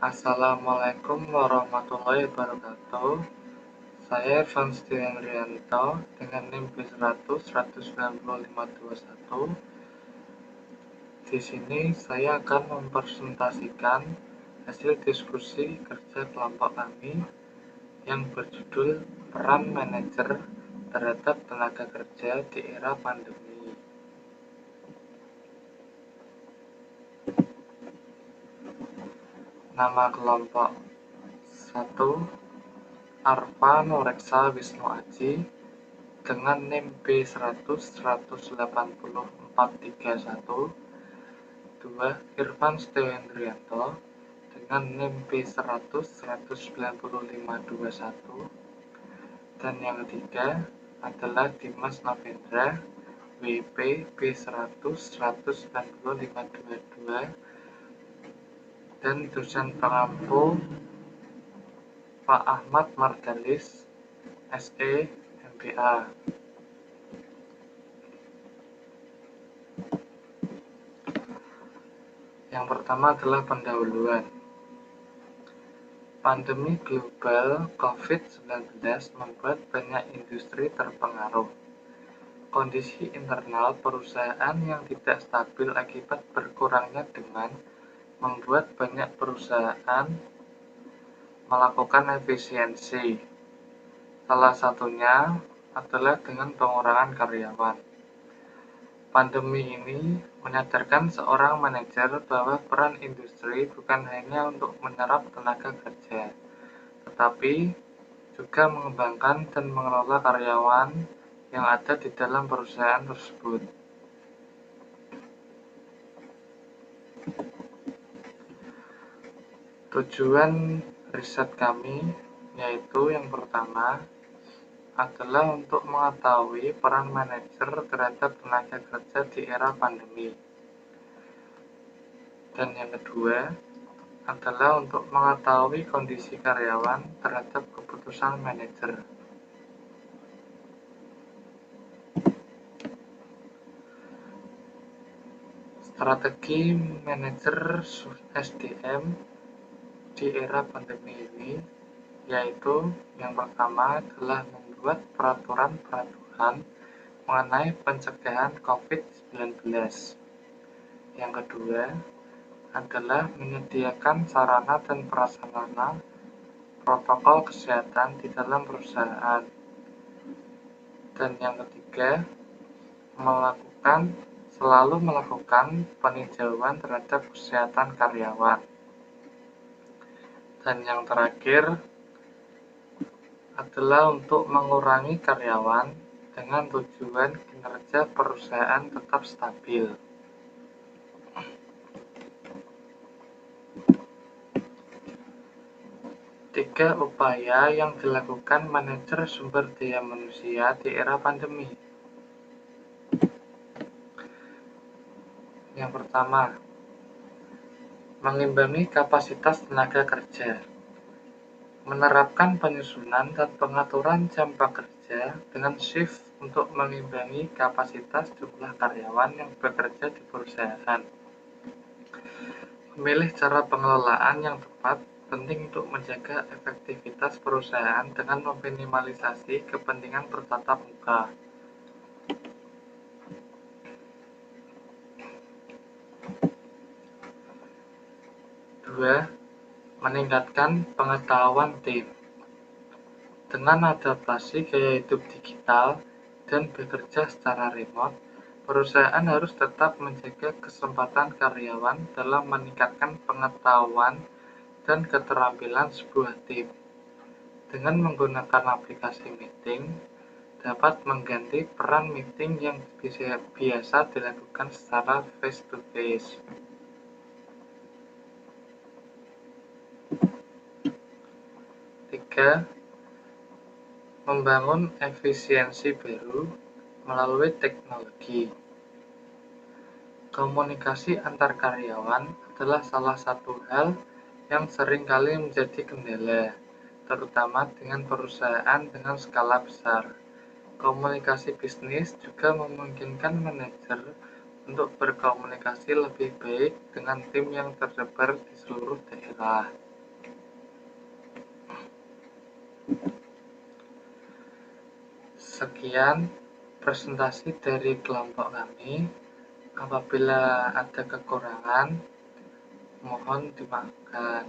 Assalamualaikum warahmatullahi wabarakatuh. Saya Irfan Rianto dengan NIM B100 19521. Di sini saya akan mempresentasikan hasil diskusi kerja kelompok kami yang berjudul Peran Manajer Terhadap Tenaga Kerja di Era Pandemi. Nama kelompok 1, Arfa Nureksa Wisnu Aji dengan NIM B100 18431. 2, Irfan Rianto dengan NIM B100 19521. Dan yang ketiga adalah Dimas Novendra WP B100 19522 dan dosen pengampu Pak Ahmad Margalis SE MBA. Yang pertama adalah pendahuluan. Pandemi global COVID-19 membuat banyak industri terpengaruh. Kondisi internal perusahaan yang tidak stabil akibat berkurangnya demand membuat banyak perusahaan melakukan efisiensi. Salah satunya adalah dengan pengurangan karyawan. Pandemi ini menyadarkan seorang manajer bahwa peran industri bukan hanya untuk menyerap tenaga kerja, tetapi juga mengembangkan dan mengelola karyawan yang ada di dalam perusahaan tersebut. Tujuan riset kami yaitu yang pertama adalah untuk mengetahui peran manajer terhadap tenaga kerja di era pandemi. Dan yang kedua adalah untuk mengetahui kondisi karyawan terhadap keputusan manajer. Strategi manajer SDM di era pandemi ini yaitu yang pertama adalah membuat peraturan-peraturan mengenai pencegahan COVID-19. Yang kedua adalah menyediakan sarana dan prasarana protokol kesehatan di dalam perusahaan. Dan yang ketiga, selalu melakukan peninjauan terhadap kesehatan karyawan. Dan yang terakhir adalah untuk mengurangi karyawan dengan tujuan kinerja perusahaan tetap stabil. Tiga upaya yang dilakukan manajer sumber daya manusia di era pandemi. Yang pertama, mengimbangi kapasitas tenaga kerja. Menerapkan penyusunan dan pengaturan jam kerja dengan shift untuk mengimbangi kapasitas jumlah karyawan yang bekerja di perusahaan. Memilih cara pengelolaan yang tepat penting untuk menjaga efektivitas perusahaan dengan meminimalisasi kepentingan bertatap muka. Dua, meningkatkan pengetahuan tim. Dengan adaptasi gaya hidup digital dan bekerja secara remote, perusahaan harus tetap menjaga kesempatan karyawan dalam meningkatkan pengetahuan dan keterampilan sebuah tim. Dengan menggunakan aplikasi meeting, dapat mengganti peran meeting yang biasa dilakukan secara face-to-face. Tiga, membangun efisiensi baru melalui teknologi. Komunikasi antar karyawan adalah salah satu hal yang seringkali menjadi kendala, terutama dengan perusahaan dengan skala besar. Komunikasi bisnis juga memungkinkan manajer untuk berkomunikasi lebih baik dengan tim yang tersebar di seluruh daerah. Sekian presentasi dari kelompok kami. Apabila ada kekurangan, mohon dimaafkan.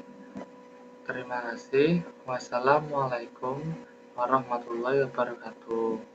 Terima kasih. Wassalamualaikum warahmatullahi wabarakatuh.